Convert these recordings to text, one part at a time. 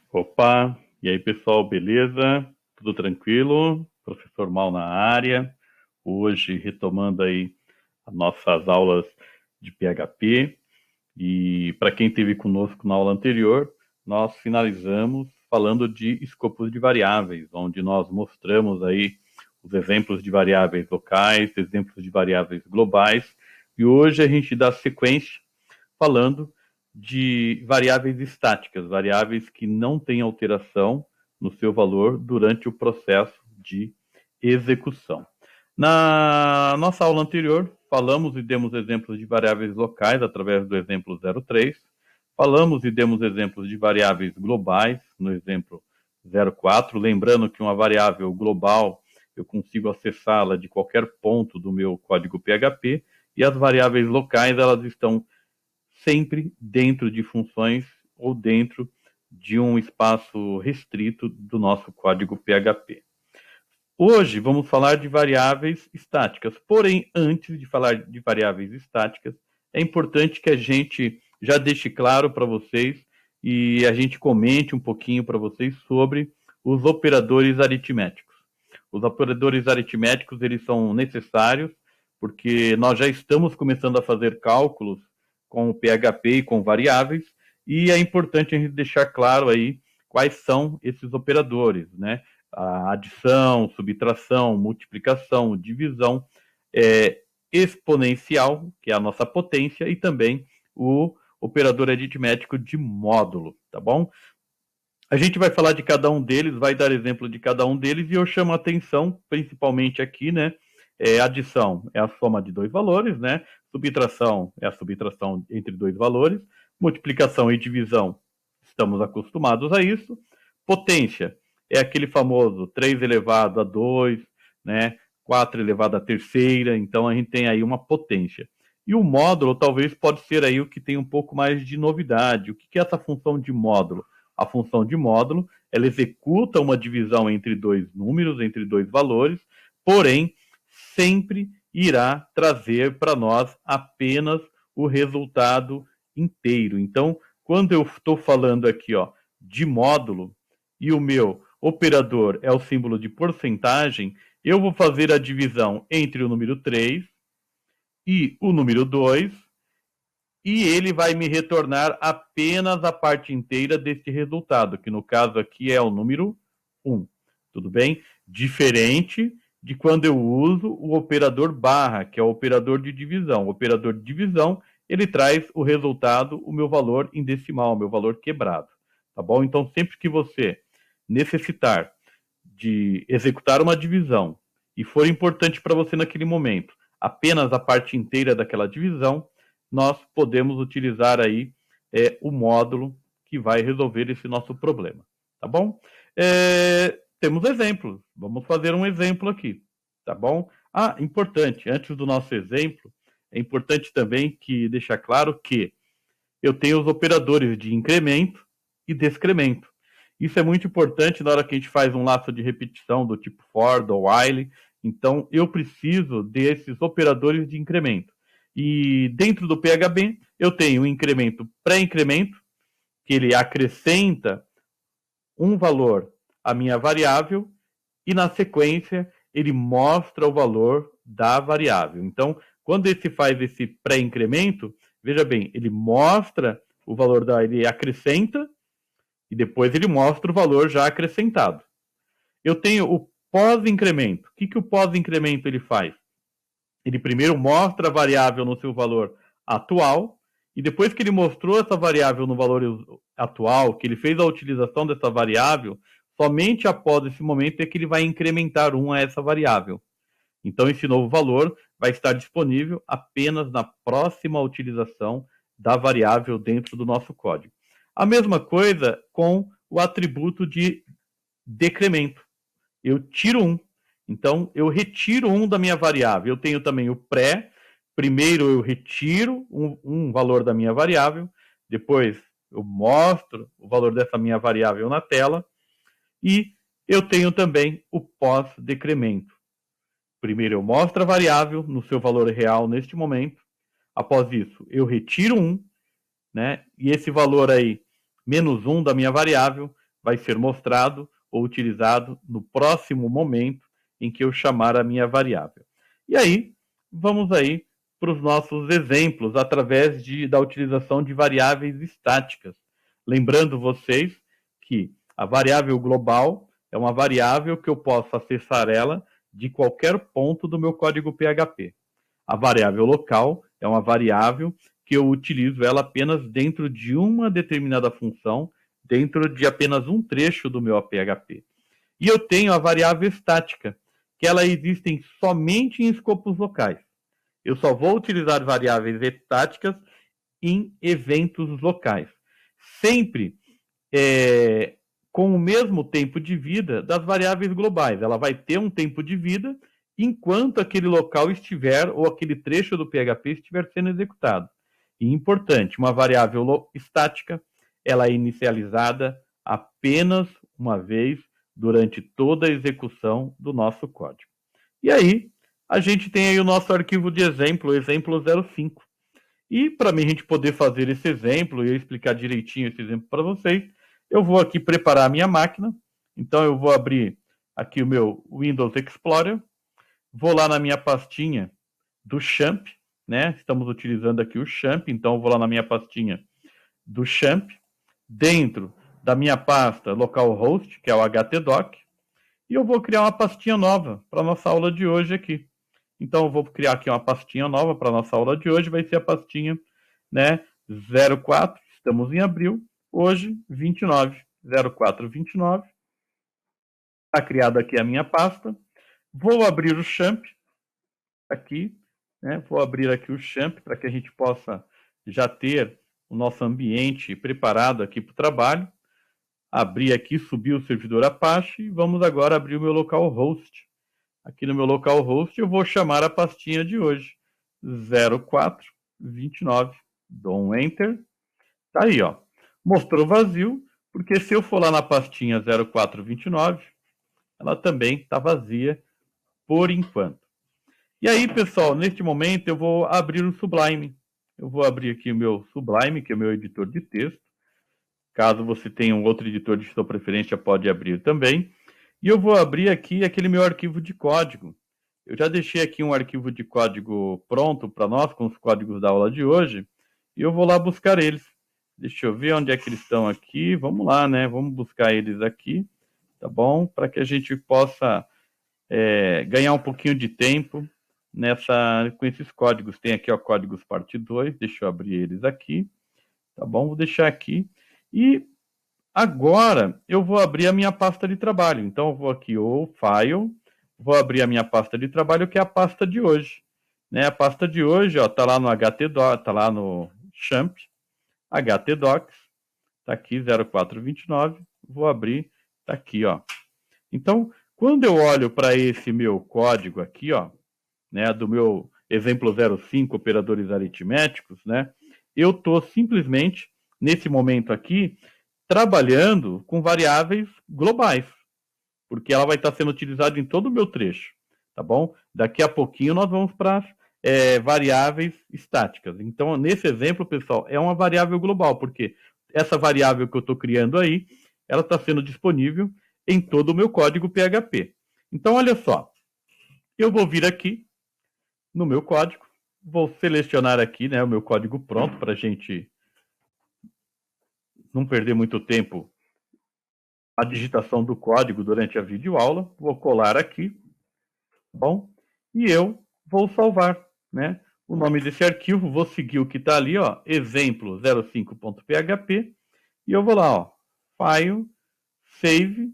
Opa, e aí pessoal, beleza? Tudo tranquilo? Professor Mal na área. Hoje retomando aí as nossas aulas de PHP. E para quem esteve conosco na aula anterior, nós finalizamos falando de escopos de variáveis, onde nós mostramos aí os exemplos de variáveis locais, exemplos de variáveis globais. E hoje a gente dá sequência falando de variáveis estáticas, variáveis que não têm alteração no seu valor durante o processo de execução. Na nossa aula anterior, falamos e demos exemplos de variáveis locais através do exemplo 03, falamos e demos exemplos de variáveis globais no exemplo 04, lembrando que uma variável global eu consigo acessá-la de qualquer ponto do meu código PHP, e as variáveis locais elas estão sempre dentro de funções ou dentro de um espaço restrito do nosso código PHP. Hoje vamos falar de variáveis estáticas, porém, antes de falar de variáveis estáticas, é importante que a gente já deixe claro para vocês e a gente comente um pouquinho para vocês sobre os operadores aritméticos. Os operadores aritméticos, eles são necessários porque nós já estamos começando a fazer cálculos com o PHP e com variáveis, e é importante a gente deixar claro aí quais são esses operadores, né? A adição, subtração, multiplicação, divisão, exponencial, que é a nossa potência, e também o operador aritmético de módulo, tá bom? A gente vai falar de cada um deles, vai dar exemplo de cada um deles, e eu chamo a atenção, principalmente aqui, né? Adição é a soma de dois valores, né? Subtração é a subtração entre dois valores. Multiplicação e divisão, estamos acostumados a isso. Potência é aquele famoso 3 elevado a 2, né? 4 elevado a terceira, então a gente tem aí uma potência. E o módulo talvez pode ser aí o que tem um pouco mais de novidade. O que é essa função de módulo? A função de módulo, ela executa uma divisão entre dois números, entre dois valores, porém, sempre irá trazer para nós apenas o resultado inteiro. Então, quando eu estou falando aqui, ó, de módulo, e o meu operador é o símbolo de porcentagem, eu vou fazer a divisão entre o número 3 e o número 2, e ele vai me retornar apenas a parte inteira deste resultado, que no caso aqui é o número 1. Tudo bem? Diferente de quando eu uso o operador barra, que é o operador de divisão. O operador de divisão, ele traz o resultado, o meu valor em decimal, o meu valor quebrado. Tá bom? Então, sempre que você necessitar de executar uma divisão e for importante para você naquele momento apenas a parte inteira daquela divisão, nós podemos utilizar aí o módulo que vai resolver esse nosso problema, tá bom? Temos exemplos, vamos fazer um exemplo aqui, tá bom? Importante, antes do nosso exemplo, é importante também que deixar claro que eu tenho os operadores de incremento e decremento. Isso é muito importante na hora que a gente faz um laço de repetição do tipo for, do while. Então, eu preciso desses operadores de incremento. E dentro do PHP, eu tenho o incremento pré-incremento, que ele acrescenta um valor à minha variável, e na sequência, ele mostra o valor da variável. Então, quando ele faz esse pré-incremento, veja bem, ele mostra o valor ele acrescenta, e depois ele mostra o valor já acrescentado. Eu tenho o pós-incremento. O que o pós-incremento ele faz? Ele primeiro mostra a variável no seu valor atual, e depois que ele mostrou essa variável no valor atual, que ele fez a utilização dessa variável, somente após esse momento é que ele vai incrementar 1 a essa variável. Então, esse novo valor vai estar disponível apenas na próxima utilização da variável dentro do nosso código. A mesma coisa com o atributo de decremento. Eu tiro 1. Então, eu retiro 1 da minha variável. Eu tenho também o pré. Primeiro, eu retiro um valor da minha variável. Depois, eu mostro o valor dessa minha variável na tela. E eu tenho também o pós-decremento. Primeiro, eu mostro a variável no seu valor real neste momento. Após isso, eu retiro 1, né? E esse valor aí, menos 1 da minha variável, vai ser mostrado ou utilizado no próximo momento em que eu chamar a minha variável. E aí, vamos aí para os nossos exemplos através da utilização de variáveis estáticas. Lembrando vocês que a variável global é uma variável que eu posso acessar ela de qualquer ponto do meu código PHP. A variável local é uma variável que eu utilizo ela apenas dentro de uma determinada função, dentro de apenas um trecho do meu PHP. E eu tenho a variável estática, que ela existe somente em escopos locais. Eu só vou utilizar variáveis estáticas em eventos locais. Sempre com o mesmo tempo de vida das variáveis globais. Ela vai ter um tempo de vida enquanto aquele local estiver, ou aquele trecho do PHP estiver sendo executado. E importante, uma variável estática, ela é inicializada apenas uma vez durante toda a execução do nosso código. E aí, a gente tem aí o nosso arquivo de exemplo, exemplo 05. E para mim a gente poder fazer esse exemplo e eu explicar direitinho esse exemplo para vocês, eu vou aqui preparar a minha máquina. Então eu vou abrir aqui o meu Windows Explorer, vou lá na minha pastinha do Champ, né? Estamos utilizando aqui o Champ, então eu vou lá na minha pastinha do Champ, dentro da minha pasta localhost, que é o htdoc, e eu vou criar uma pastinha nova para a nossa aula de hoje aqui. Então eu vou criar aqui uma pastinha nova para a nossa aula de hoje, vai ser a pastinha, né, 04, estamos em abril, hoje 29, 0429. Está criada aqui a minha pasta. Vou abrir o Champ aqui, né? Vou abrir aqui o Champ para que a gente possa já ter o nosso ambiente preparado aqui para o trabalho. Abrir aqui, subir o servidor Apache e vamos agora abrir o meu localhost. Aqui no meu localhost eu vou chamar a pastinha de hoje, 0429. Dou um Enter. Tá aí, ó. Mostrou vazio, porque se eu for lá na pastinha 0429, ela também está vazia por enquanto. E aí, pessoal, neste momento eu vou abrir o Sublime. Eu vou abrir aqui o meu Sublime, que é o meu editor de texto. Caso você tenha um outro editor de sua preferência, pode abrir também. E eu vou abrir aqui aquele meu arquivo de código. Eu já deixei aqui um arquivo de código pronto para nós, com os códigos da aula de hoje. E eu vou lá buscar eles. Deixa eu ver onde é que eles estão aqui. Vamos lá, né? Vamos buscar eles aqui, tá bom? Para que a gente possa ganhar um pouquinho de tempo com esses códigos. Tem aqui, ó, códigos parte 2. Deixa eu abrir eles aqui, tá bom? Vou deixar aqui. E agora eu vou abrir a minha pasta de trabalho. Então eu vou aqui, o File, vou abrir a minha pasta de trabalho, que é a pasta de hoje. Né? A pasta de hoje está lá no htdocs, está lá no Champ, htdocs, está aqui 0429, vou abrir, está aqui, ó. Então, quando eu olho para esse meu código aqui, ó, né, do meu exemplo 05, operadores aritméticos, né, eu estou simplesmente, nesse momento aqui, trabalhando com variáveis globais, porque ela vai estar sendo utilizada em todo o meu trecho, tá bom? Daqui a pouquinho nós vamos para variáveis estáticas. Então, nesse exemplo, pessoal, é uma variável global, porque essa variável que eu estou criando aí, ela está sendo disponível em todo o meu código PHP. Então, olha só, eu vou vir aqui no meu código, vou selecionar aqui, né, o meu código pronto para a gente não perder muito tempo a digitação do código durante a videoaula. Vou colar aqui, tá bom? E eu vou salvar, né? O nome desse arquivo, vou seguir o que está ali, ó, exemplo 05.php, e eu vou lá, ó, File, Save,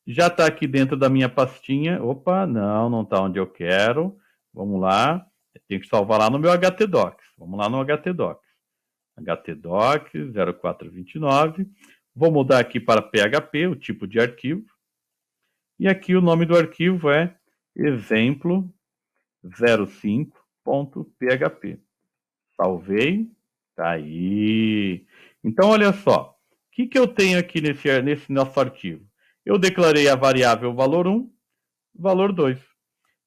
já está aqui dentro da minha pastinha. Opa, não está onde eu quero. Vamos lá, tem que salvar lá no meu htdocs. Vamos lá no htdocs. htdocs 0429. Vou mudar aqui para PHP, o tipo de arquivo. E aqui o nome do arquivo é exemplo 05.php. Salvei. Tá aí. Então, olha só. O que eu tenho aqui nesse nosso arquivo? Eu declarei a variável valor 1, valor 2.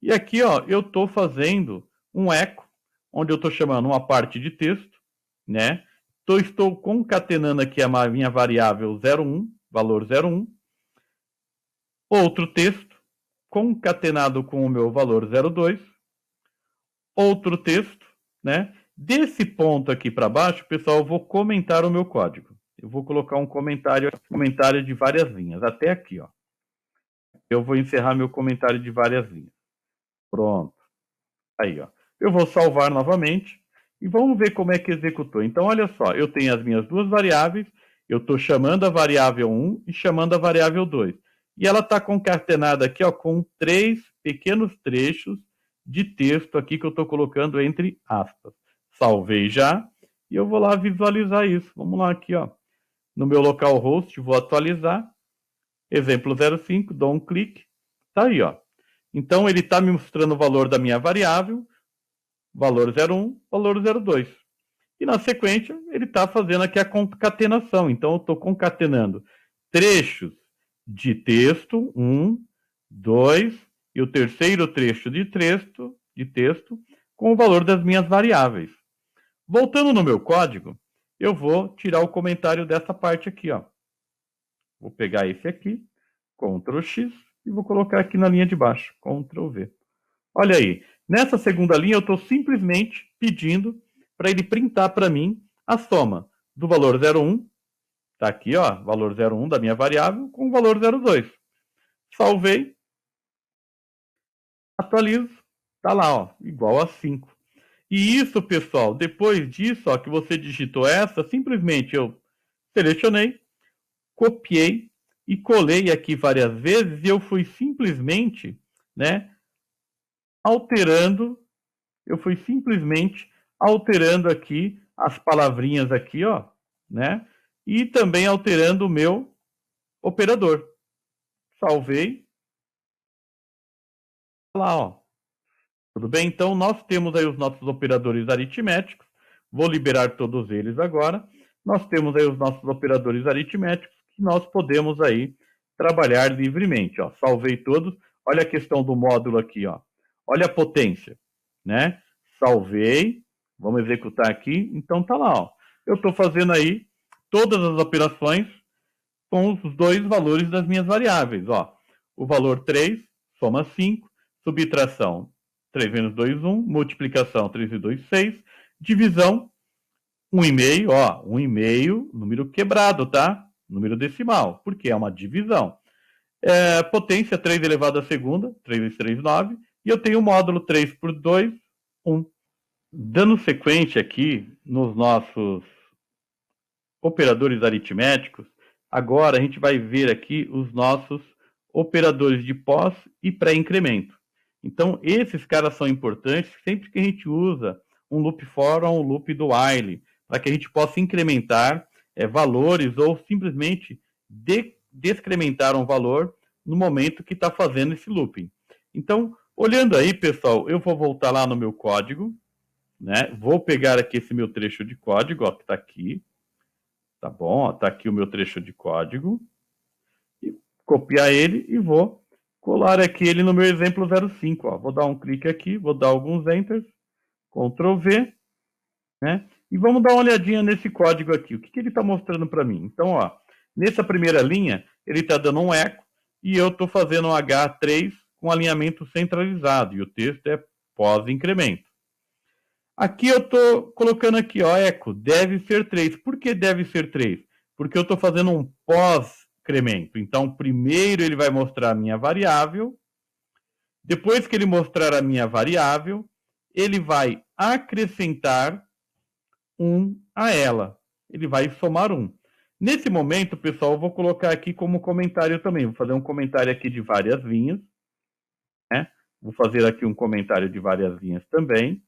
E aqui, ó, eu estou fazendo um eco, onde eu estou chamando uma parte de texto, né? Estou concatenando aqui a minha variável 01, valor 01. Outro texto concatenado com o meu valor 02. Outro texto, né? Desse ponto aqui para baixo, pessoal, eu vou comentar o meu código. Eu vou colocar um comentário de várias linhas, até aqui, ó. Eu vou encerrar meu comentário de várias linhas. Pronto. Aí, ó. Eu vou salvar novamente e vamos ver como é que executou. Então, olha só, eu tenho as minhas duas variáveis, eu estou chamando a variável 1 e chamando a variável 2. E ela está concatenada aqui, ó, com 3 pequenos trechos de texto aqui que eu estou colocando entre aspas. Salvei já e eu vou lá visualizar isso. Vamos lá aqui, ó. No meu localhost, vou atualizar. Exemplo 05, dou um clique. Tá aí, ó. Então, ele está me mostrando o valor da minha variável, valor 01, valor 02. E na sequência, ele está fazendo aqui a concatenação. Então, eu estou concatenando trechos de texto, 1, 2, e o terceiro trecho de texto com o valor das minhas variáveis. Voltando no meu código, eu vou tirar o comentário dessa parte aqui, ó. Vou pegar esse aqui, Ctrl X, e vou colocar aqui na linha de baixo, Ctrl V. Olha aí, nessa segunda linha eu estou simplesmente pedindo para ele printar para mim a soma do valor 01, está aqui, ó, valor 01 da minha variável, com o valor 02. Salvei, atualizo, está lá, ó, igual a 5. E isso, pessoal, depois disso, ó, que você digitou essa, simplesmente eu selecionei, copiei e colei aqui várias vezes e eu fui simplesmente, né, alterando aqui as palavrinhas aqui, ó, né, e também alterando o meu operador. Salvei. Lá, ó. Tudo bem? Então, nós temos aí os nossos operadores aritméticos. Vou liberar todos eles agora. Nós temos aí os nossos operadores aritméticos que nós podemos aí trabalhar livremente, ó. Salvei todos. Olha a questão do módulo aqui, ó. Olha a potência, né? Salvei. Vamos executar aqui. Então, tá lá, ó. Eu estou fazendo aí todas as operações com os dois valores das minhas variáveis, ó. O valor 3, soma 5, subtração 3 menos 2, 1, multiplicação 3 e 2, 6, divisão 1,5, ó, 1,5, número quebrado, tá? Número decimal, porque é uma divisão. Potência 3 elevado à segunda, 3 vezes 3, 9, e eu tenho o módulo 3 por 2, 1. Dando sequência aqui nos nossos operadores aritméticos, agora a gente vai ver aqui os nossos operadores de pós e pré-incremento. Então, esses caras são importantes sempre que a gente usa um loop for ou um loop do while, para que a gente possa incrementar valores ou simplesmente decrementar um valor no momento que está fazendo esse looping. Então, olhando aí, pessoal, eu vou voltar lá no meu código, né? Vou pegar aqui esse meu trecho de código, ó, que está aqui. Tá bom? Tá aqui o meu trecho de código. E copiar ele e vou colar aqui ele no meu exemplo 05. Ó. Vou dar um clique aqui, vou dar alguns enters, Ctrl V, né? E vamos dar uma olhadinha nesse código aqui. O que ele está mostrando para mim? Então, ó, nessa primeira linha, ele está dando um eco e eu estou fazendo um H3 com alinhamento centralizado. E o texto é pós-incremento. Aqui eu estou colocando aqui, ó, eco, deve ser 3. Por que deve ser 3? Porque eu estou fazendo um pós-incremento. Então, primeiro ele vai mostrar a minha variável. Depois que ele mostrar a minha variável, ele vai acrescentar 1 a ela. Ele vai somar 1. Nesse momento, pessoal, eu vou colocar aqui como comentário também. Vou fazer um comentário aqui de várias linhas, né? Vou fazer aqui um comentário de várias linhas também.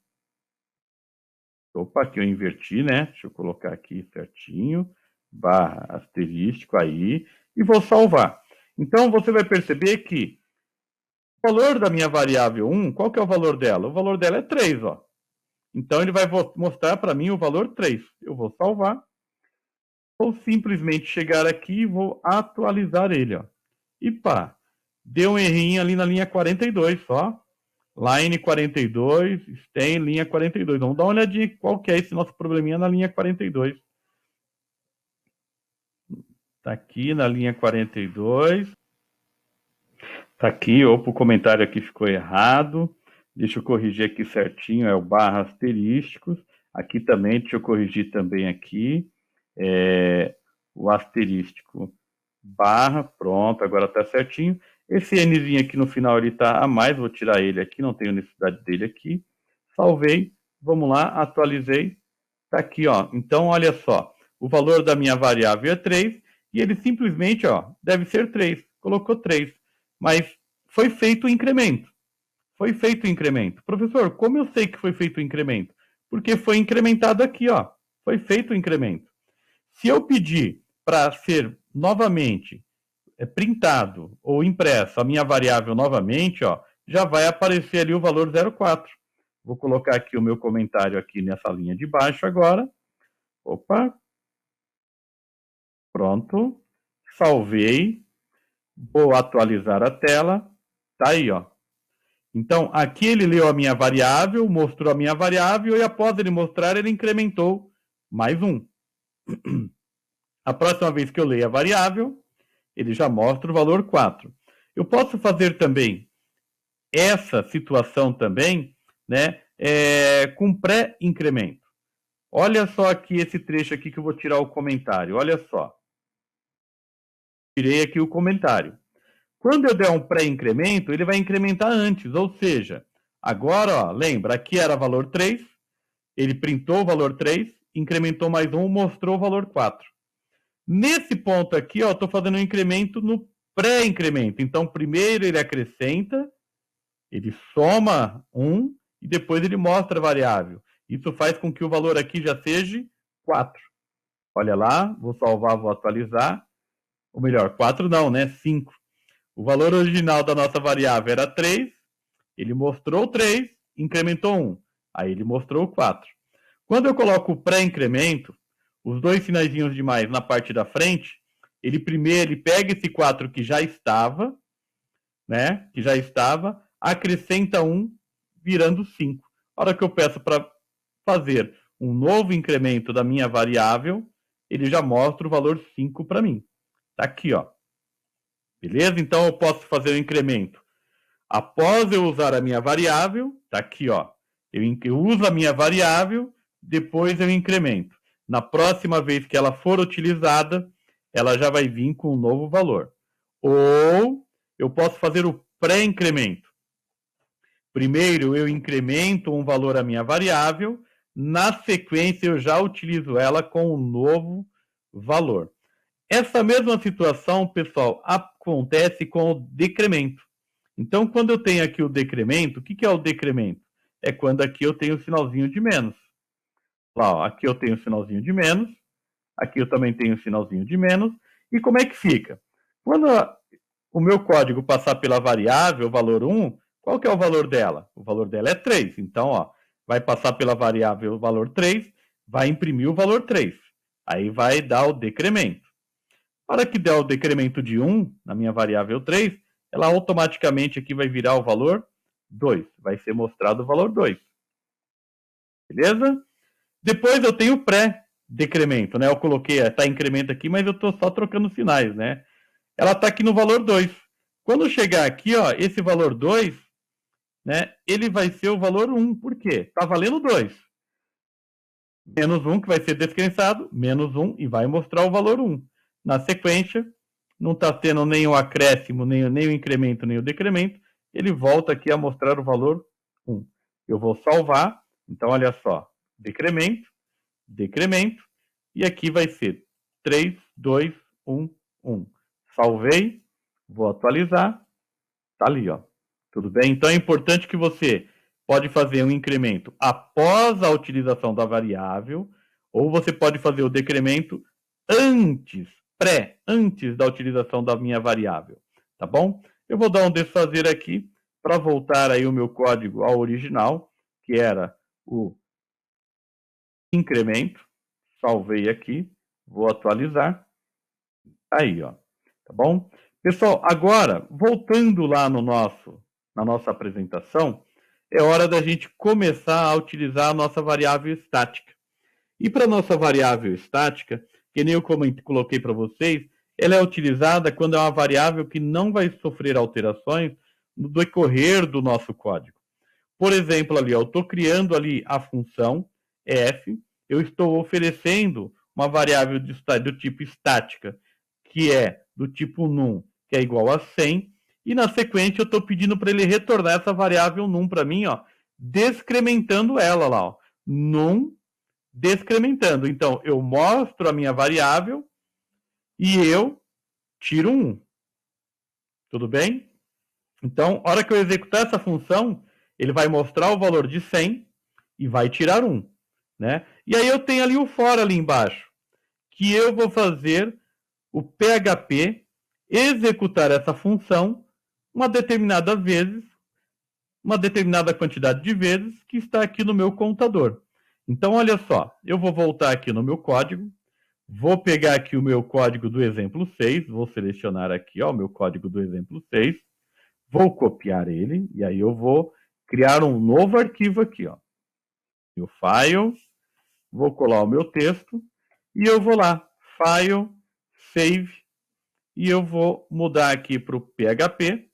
Opa, aqui eu inverti, né? Deixa eu colocar aqui certinho, barra asterístico aí, e vou salvar. Então, você vai perceber que o valor da minha variável 1, qual que é o valor dela? O valor dela é 3, ó. Então, ele vai mostrar para mim o valor 3. Eu vou salvar. Vou simplesmente chegar aqui e vou atualizar ele, ó. E pá, deu um errinho ali na linha 42, só. Line 42, tem linha 42. Vamos dar uma olhadinha qual que é esse nosso probleminha na linha 42. Tá aqui na linha 42. Tá aqui, opa, o comentário aqui ficou errado. Deixa eu corrigir aqui certinho, é o barra asterísticos. Aqui também, deixa eu corrigir também aqui. O asterístico barra, pronto, agora tá certinho. Esse Nzinho aqui no final ele tá a mais, vou tirar ele aqui, não tenho necessidade dele aqui. Salvei, vamos lá, atualizei. Tá aqui, ó. Então, olha só, o valor da minha variável é 3 e ele simplesmente, ó, deve ser 3. Colocou 3, mas foi feito o incremento. Foi feito o incremento. Professor, como eu sei que foi feito o incremento? Porque foi incrementado aqui, ó. Foi feito o incremento. Se eu pedir para ser novamente printado ou impresso a minha variável novamente, ó, já vai aparecer ali o valor 0,4. Vou colocar aqui o meu comentário aqui nessa linha de baixo agora. Opa. Pronto. Salvei. Vou atualizar a tela. Tá aí, ó. Então, aqui ele leu a minha variável, mostrou a minha variável e após ele mostrar, ele incrementou mais um. A próxima vez que eu leio a variável, ele já mostra o valor 4. Eu posso fazer também essa situação também, né, com pré-incremento. Olha só aqui esse trecho aqui que eu vou tirar o comentário. Olha só. Tirei aqui o comentário. Quando eu der um pré-incremento, ele vai incrementar antes, ou seja, agora, ó, lembra, aqui era valor 3, ele printou o valor 3, incrementou mais um, mostrou o valor 4. Nesse ponto aqui, ó, estou fazendo um incremento no pré-incremento. Então, primeiro ele acrescenta, ele soma 1 e depois ele mostra a variável. Isso faz com que o valor aqui já seja 4. Olha lá, vou salvar, vou atualizar. Ou melhor, 4 não, né? 5. O valor original da nossa variável era 3, ele mostrou 3, incrementou 1. Aí ele mostrou 4. Quando eu coloco o pré-incremento, os dois sinaizinhos de mais na parte da frente, ele primeiro ele pega esse 4 que já estava, né? Que já estava, acrescenta 1, virando 5. A hora que eu peço para fazer um novo incremento da minha variável, ele já mostra o valor 5 para mim. Tá aqui, ó. Beleza? Então eu posso fazer o incremento. Após eu usar a minha variável, tá aqui, ó. Eu uso a minha variável, depois eu incremento. Na próxima vez que ela for utilizada, ela já vai vir com um novo valor. Ou eu posso fazer o pré-incremento. Primeiro eu incremento um valor à minha variável, na sequência eu já utilizo ela com um novo valor. Essa mesma situação, pessoal, acontece com o decremento. Então, quando eu tenho aqui o decremento, o que é o decremento? É quando aqui eu tenho o sinalzinho de menos. Lá, ó, aqui eu tenho o sinalzinho de menos, aqui eu também tenho o sinalzinho de menos. E como é que fica? Quando o meu código passar pela variável, valor 1, qual que é o valor dela? O valor dela é 3. Então, ó, vai passar pela variável valor 3, vai imprimir o valor 3. Aí vai dar o decremento. A hora que der o decremento de 1 na minha variável 3, ela automaticamente aqui vai virar o valor 2. Vai ser mostrado o valor 2. Beleza? Depois eu tenho o pré-decremento, né? Eu coloquei, está incremento aqui, mas eu estou só trocando sinais, né? Ela está aqui no valor 2. Quando chegar aqui, ó, esse valor 2, né? Ele vai ser o valor 1. Por quê? Está valendo 2. Menos 1, que vai ser descrençado, menos 1, e vai mostrar o valor 1. Na sequência, não está tendo nem o acréscimo, nem o incremento, nem o decremento, ele volta aqui a mostrar o valor 1. Eu vou salvar, então olha só, decremento, decremento, e aqui vai ser 3, 2, 1, 1. Salvei, vou atualizar, tá ali, ó. Tudo bem? Então é importante que você pode fazer um incremento após a utilização da variável, ou você pode fazer o decremento antes da utilização da minha variável, tá bom? Eu vou dar um desfazer aqui para voltar aí o meu código ao original, que era o incremento. Salvei aqui, vou atualizar. Aí, ó, tá bom? Pessoal, agora, voltando lá na nossa apresentação, é hora da gente começar a utilizar a nossa variável estática. E para a nossa variável estática, que nem eu coloquei para vocês, ela é utilizada quando é uma variável que não vai sofrer alterações no decorrer do nosso código. Por exemplo, ali, eu estou criando ali a função f, eu estou oferecendo uma variável do tipo estática, que é do tipo num, que é igual a 100, e na sequência eu estou pedindo para ele retornar essa variável num para mim, ó, descrementando ela lá, ó, num descrementando. Então, eu mostro a minha variável e eu tiro 1. Tudo bem? Então, a hora que eu executar essa função, ele vai mostrar o valor de 100 e vai tirar 1. Né? E aí eu tenho ali o for ali embaixo, que eu vou fazer o PHP executar essa função uma determinada quantidade de vezes que está aqui no meu contador. Então, olha só, eu vou voltar aqui no meu código, vou pegar aqui o meu código do exemplo 6, vou selecionar aqui o meu código do exemplo 6, vou copiar ele, e aí eu vou criar um novo arquivo aqui, ó. Meu file, vou colar o meu texto, e eu vou lá, file, save, e eu vou mudar aqui para o PHP,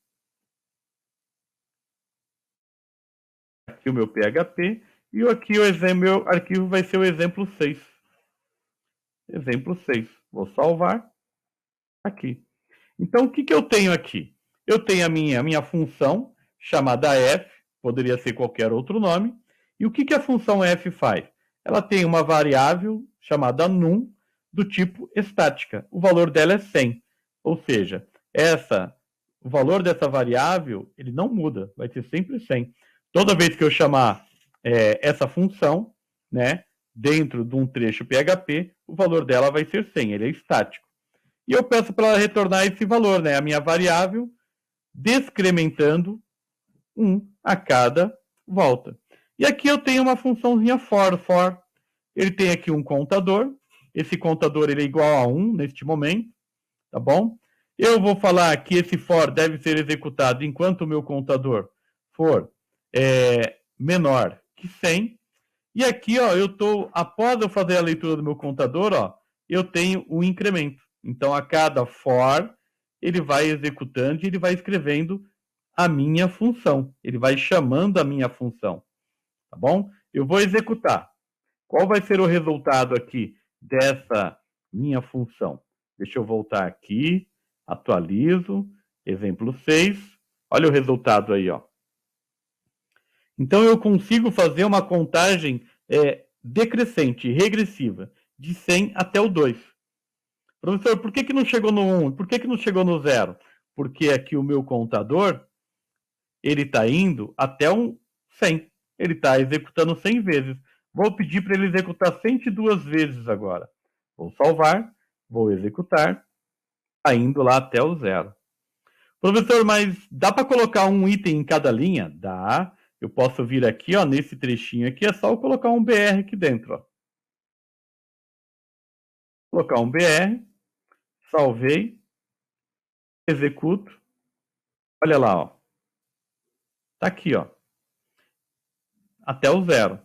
aqui o meu PHP, e aqui meu arquivo vai ser o exemplo 6. Exemplo 6. Vou salvar aqui. Então, o que eu tenho aqui? Eu tenho a minha função, chamada f, poderia ser qualquer outro nome. E o que a função f faz? Ela tem uma variável chamada num, do tipo estática. O valor dela é 100. Ou seja, o valor dessa variável ele não muda, vai ser sempre 100. Toda vez que eu chamar essa função, né, dentro de um trecho PHP, o valor dela vai ser 100, ele é estático. E eu peço para ela retornar esse valor, né, a minha variável, descrementando 1 a cada volta. E aqui eu tenho uma funçãozinha for. Ele tem aqui um contador, esse contador ele é igual a 1 neste momento, tá bom? Eu vou falar que esse for deve ser executado enquanto o meu contador for menor que 100. E aqui, ó, após eu fazer a leitura do meu contador, ó, eu tenho um incremento. Então, a cada for, ele vai executando e ele vai escrevendo a minha função. Ele vai chamando a minha função. Tá bom? Eu vou executar. Qual vai ser o resultado aqui dessa minha função? Deixa eu voltar aqui, atualizo, exemplo 6. Olha o resultado aí, ó. Então, eu consigo fazer uma contagem decrescente, regressiva, de 100 até o 2. Professor, por que não chegou no 1? Por que não chegou no 0? Porque aqui o meu contador, ele está indo até um 100. Ele está executando 100 vezes. Vou pedir para ele executar 102 vezes agora. Vou salvar, vou executar, está indo lá até o 0. Professor, mas dá para colocar um item em cada linha? Dá. Eu posso vir aqui, ó, nesse trechinho aqui, é só eu colocar um BR aqui dentro, ó. Colocar um BR, salvei, executo. Olha lá, ó. Tá aqui, ó. Até o 0.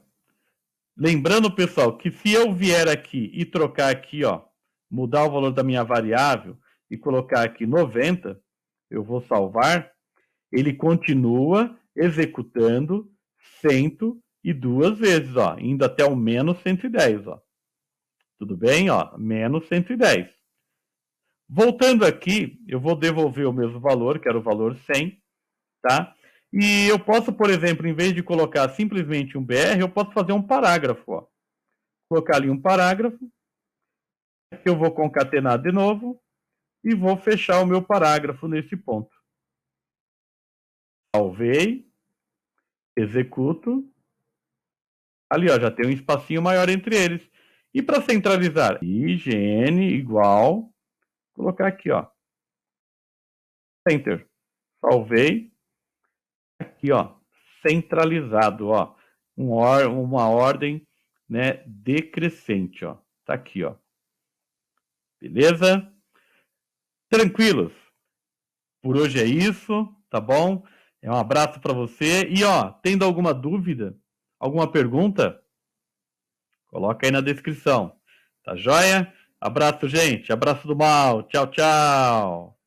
Lembrando, pessoal, que se eu vier aqui e trocar aqui, ó, mudar o valor da minha variável e colocar aqui 90, eu vou salvar, ele continua executando 102 vezes, ó, indo até o menos 110, ó. Tudo bem? Ó, menos 110. Voltando aqui, eu vou devolver o mesmo valor, que era o valor 100, tá? E eu posso, por exemplo, em vez de colocar simplesmente um BR, eu posso fazer um parágrafo, ó. Colocar ali um parágrafo, que eu vou concatenar de novo e vou fechar o meu parágrafo nesse ponto. Salvei, executo. Ali, ó, já tem um espacinho maior entre eles. E para centralizar, IGN igual, colocar aqui, ó, Enter. Salvei. Aqui, ó, centralizado, ó, uma ordem, né, decrescente, ó. Tá aqui, ó. Beleza? Tranquilos. Por hoje é isso, tá bom? Um abraço para você. E, ó, tendo alguma dúvida, alguma pergunta, coloca aí na descrição. Tá joia? Abraço, gente. Abraço do mal. Tchau, tchau.